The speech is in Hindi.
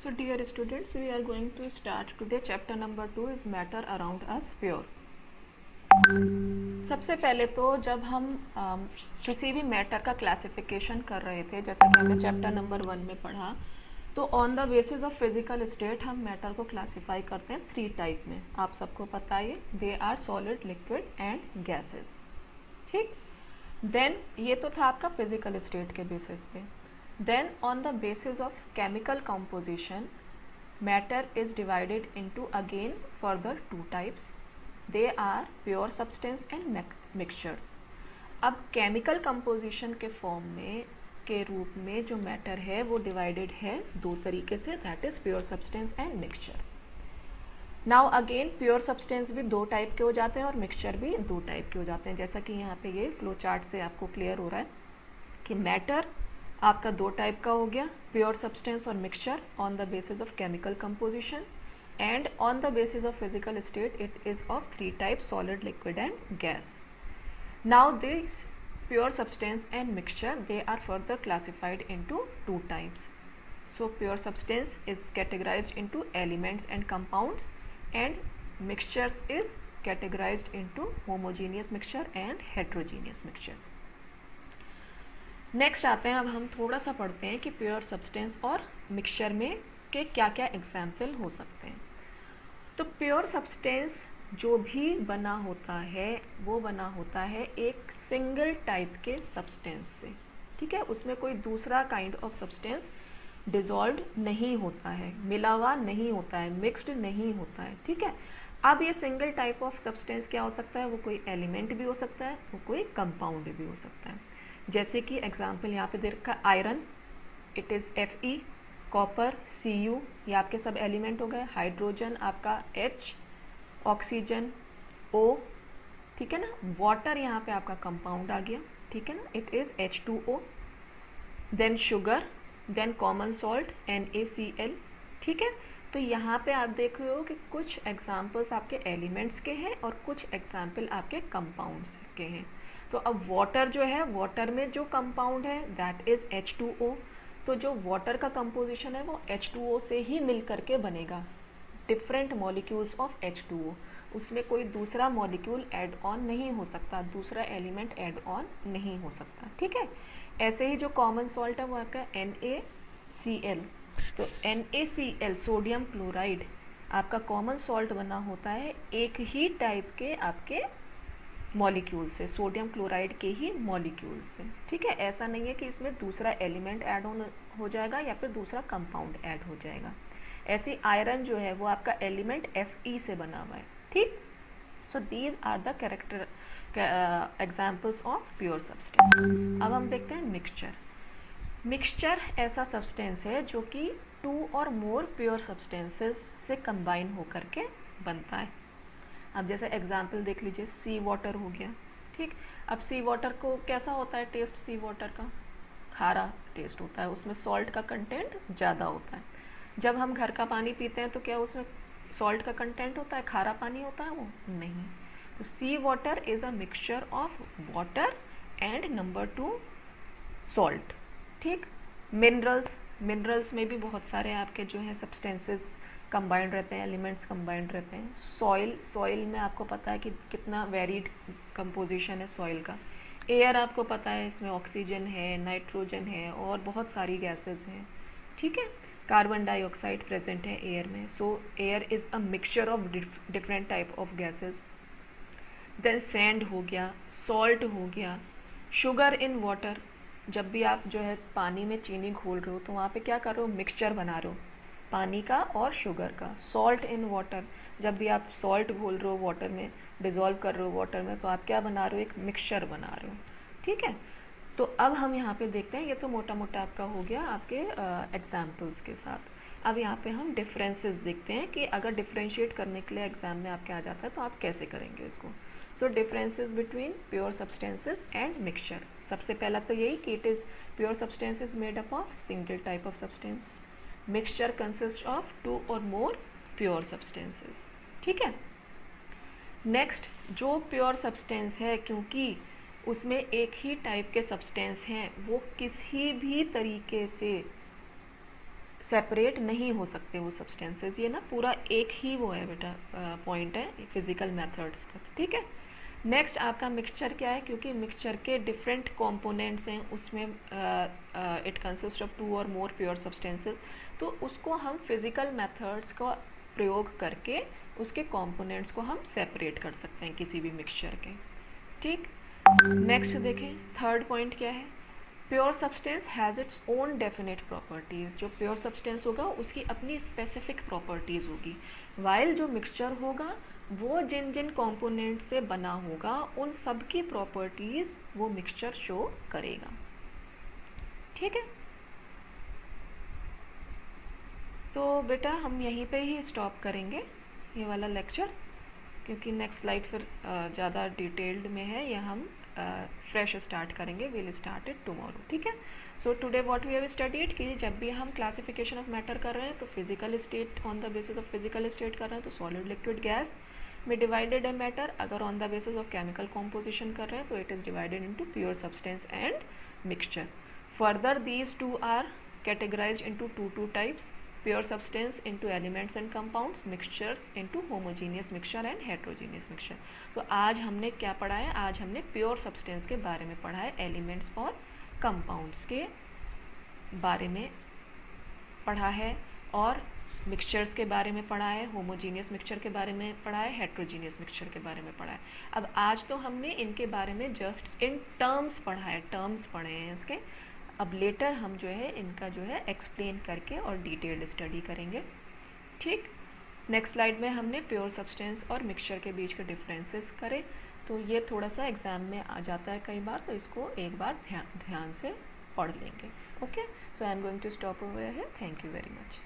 So dear students, we are going to start today. Chapter number 2 is matter around us pure. सबसे पहले तो जब हम किसी भी मैटर का क्लासिफिकेशन कर रहे थे, जैसा कि हमने चैप्टर नंबर 1 में पढ़ा, तो on the basis of physical state हम मैटर को क्लासिफाई करते हैं 3 टाइप में. आप सबको पता है they are solid, liquid and gases. ठीक. देन ये तो था आपका फिजिकल स्टेट के बेसिस पे. Then on the basis of chemical composition, matter is divided into again further 2 types. They are pure substance and mixtures. अब chemical composition के form में के रूप में जो matter है वो divided है 2 तरीके से, that is pure substance and mixture. Now again pure substance भी 2 टाइप के हो जाते हैं और mixture भी 2 टाइप के हो जाते हैं. जैसा कि यहाँ पे ये फ्लो चार्ट से आपको क्लियर हो रहा है कि matter आपका 2 टाइप का हो गया, प्योर सब्सटेंस और mixture on the basis of chemical composition, and on the basis of physical state it is of 3 types, solid, liquid and gas. Now this pure substance and mixture they are further classified into 2 types. So pure substance is categorized into elements and compounds and mixtures is categorized into homogeneous mixture and heterogeneous mixture. Next आते हैं, अब हम थोड़ा सा पढ़ते हैं कि प्योर सब्सटेंस और मिक्सचर में के क्या क्या एग्जाम्पल हो सकते हैं. तो प्योर सब्सटेंस जो भी बना होता है वो बना होता है एक सिंगल टाइप के सब्सटेंस से. ठीक है, उसमें कोई दूसरा काइंड ऑफ सब्सटेंस डिजॉल्व नहीं होता है, मिला हुआ नहीं होता है, मिक्स्ड नहीं होता है. ठीक है, अब ये सिंगल टाइप ऑफ सब्सटेंस क्या हो सकता है, वो कोई एलिमेंट भी हो सकता है, वो कोई कंपाउंड भी हो सकता है. जैसे कि एग्जाम्पल यहाँ पे दे रखा है iron, it is Fe, copper Cu, ये आपके सब एलिमेंट हो गए. हाइड्रोजन आपका H, ऑक्सीजन O. ठीक है ना. वाटर यहाँ पे आपका कंपाउंड आ गया. ठीक है ना, it is H2O. Then sugar, then common salt NaCl. ठीक है, तो यहाँ पे आप देख रहे हो कि कुछ एग्जाम्पल्स आपके एलिमेंट्स के हैं और कुछ एग्जाम्पल आपके कंपाउंड्स के हैं. तो अब वाटर जो है, वाटर में जो कंपाउंड है दैट इज H2O. तो जो वाटर का कंपोजिशन है वो H2O से ही मिल करके बनेगा. डिफरेंट मॉलिक्यूल्स ऑफ H2O, उसमें कोई दूसरा मॉलिक्यूल ऐड ऑन नहीं हो सकता, दूसरा एलिमेंट ऐड ऑन नहीं हो सकता. ठीक है, ऐसे ही जो कॉमन सॉल्ट है वो आपका NaCl. तो NaCl सोडियम क्लोराइड आपका कॉमन सॉल्ट बना होता है एक ही टाइप के आपके मॉलिक्यूल से, सोडियम क्लोराइड के ही मॉलिक्यूल से. ठीक है, ऐसा नहीं है कि इसमें दूसरा एलिमेंट ऐड ऑन हो जाएगा या फिर दूसरा कंपाउंड ऐड हो जाएगा. ऐसे आयरन जो है वो आपका एलिमेंट Fe से बना हुआ है. ठीक, so these are the character examples of pure substance. अब हम देखते हैं मिक्सचर. मिक्सचर ऐसा सब्सटेंस है जो कि 2 और मोर प्योर सब्सटेंसेस से कंबाइन होकर के बनता है. अब जैसे एग्जाम्पल देख लीजिए, सी वाटर हो गया. ठीक, अब सी वाटर को कैसा होता है टेस्ट, सी वाटर का खारा टेस्ट होता है, उसमें सॉल्ट का कंटेंट ज़्यादा होता है. जब हम घर का पानी पीते हैं तो क्या उसमें सॉल्ट का कंटेंट होता है, खारा पानी होता है? वो नहीं. तो sea water is a mixture of water and number 2 salt. ठीक, मिनरल्स में भी बहुत सारे आपके जो हैं सब्सटेंसेस कंबाइंड रहते हैं, एलिमेंट्स कंबाइंड रहते हैं. सॉइल में आपको पता है कि कितना वेरीड कंपोजिशन है सॉइल का. एयर आपको पता है, इसमें ऑक्सीजन है, नाइट्रोजन है और बहुत सारी गैसेस हैं. ठीक है, कार्बन डाइऑक्साइड प्रेजेंट है एयर में. So air is a mixture of different type of gases. Then sand हो गया, सॉल्ट हो गया, शुगर इन वाटर. जब भी आप जो है पानी में चीनी घोल रहे हो तो वहाँ पे क्या कर रहे हो, मिक्सचर बना रहे हो पानी का और शुगर का. सॉल्ट इन वाटर, जब भी आप सॉल्ट घोल रहे हो वाटर में, डिज़ोल्व कर रहे हो वाटर में, तो आप क्या बना रहे हो, एक मिक्सचर बना रहे हो. ठीक है, तो अब हम यहाँ पे देखते हैं, ये तो मोटा मोटा आपका हो गया आपके एग्जाम्पल्स के साथ. अब यहाँ पे हम डिफरेंसेस देखते हैं कि अगर डिफ्रेंशिएट करने के लिए एग्जाम में आपके आ जाता है तो आप कैसे करेंगे इसको. So differences between pure substances and mixture. सबसे पहला तो यही कि it is pure substances made up of single type of substance. Mixture consist of 2 और मोर प्योर सब्सटेंसेस. ठीक है, नेक्स्ट जो प्योर सब्सटेंस है, क्योंकि उसमें एक ही टाइप के सब्सटेंस हैं, वो किसी भी तरीके से सेपरेट नहीं हो सकते वो सब्सटेंसेस। ये ना पूरा एक ही वो है बेटा पॉइंट है फिजिकल मेथड्स का, ठीक है। नेक्स्ट आपका मिक्सचर क्या है, क्योंकि मिक्सचर के डिफरेंट कंपोनेंट्स हैं, उसमें इट कंसिस्ट ऑफ 2 और मोर प्योर सब्सटेंसेस, तो उसको हम फिजिकल मेथड्स का प्रयोग करके उसके कंपोनेंट्स को हम सेपरेट कर सकते हैं किसी भी मिक्सचर के, ठीक। नेक्स्ट देखें, थर्ड पॉइंट क्या है, pure substance has its own definite properties. जो प्योर सब्सटेंस होगा उसकी अपनी स्पेसिफिक प्रॉपर्टीज़ होगी, वाइल जो मिक्सचर होगा वो जिन जिन कंपोनेंट से बना होगा उन सब की प्रॉपर्टीज़ वो मिक्सचर शो करेगा, ठीक है। तो बेटा हम यहीं पे ही स्टॉप करेंगे ये वाला लेक्चर, क्योंकि नेक्स्ट स्लाइड फिर ज़्यादा डिटेल्ड में है, या हम फ्रेश स्टार्ट करेंगे, विल स्टार्ट इट टुमारो, ठीक है। So today what we have studied कि जब भी हम क्लासिफिकेशन ऑफ मैटर कर रहे हैं तो physical state, on the basis of physical state कर रहे हैं तो सॉलिड लिक्विड गैस में डिवाइडेड है मैटर। अगर on the basis of chemical composition कर रहे हैं तो it is divided into pure substance and mixture. Further these two are categorized into two types, pure substance into elements and compounds, mixtures into homogeneous mixture and heterogeneous mixture। तो आज हमने क्या पढ़ा है, आज हमने प्योर सब्सटेंस के बारे में पढ़ा है, एलिमेंट्स और कंपाउंड्स के बारे में पढ़ा है, और मिक्सचर्स के बारे में पढ़ा है, होमोजीनियस मिक्सचर के बारे में पढ़ा है, हेट्रोजीनियस मिक्सचर के बारे में पढ़ा है। अब आज तो हमने इनके बारे में जस्ट इन टर्म्स पढ़ा है, टर्म्स पढ़े हैं इसके। अब लेटर हम जो है इनका जो है एक्सप्लेन करके और डिटेल्ड स्टडी करेंगे, ठीक। नेक्स्ट स्लाइड में हमने प्योर सब्सटेंस और मिक्सचर के बीच के डिफरेंसेस करे, तो ये थोड़ा सा एग्जाम में आ जाता है कई बार, तो इसको एक बार ध्यान से पढ़ लेंगे, okay. So I am going to stop over here, thank you very much.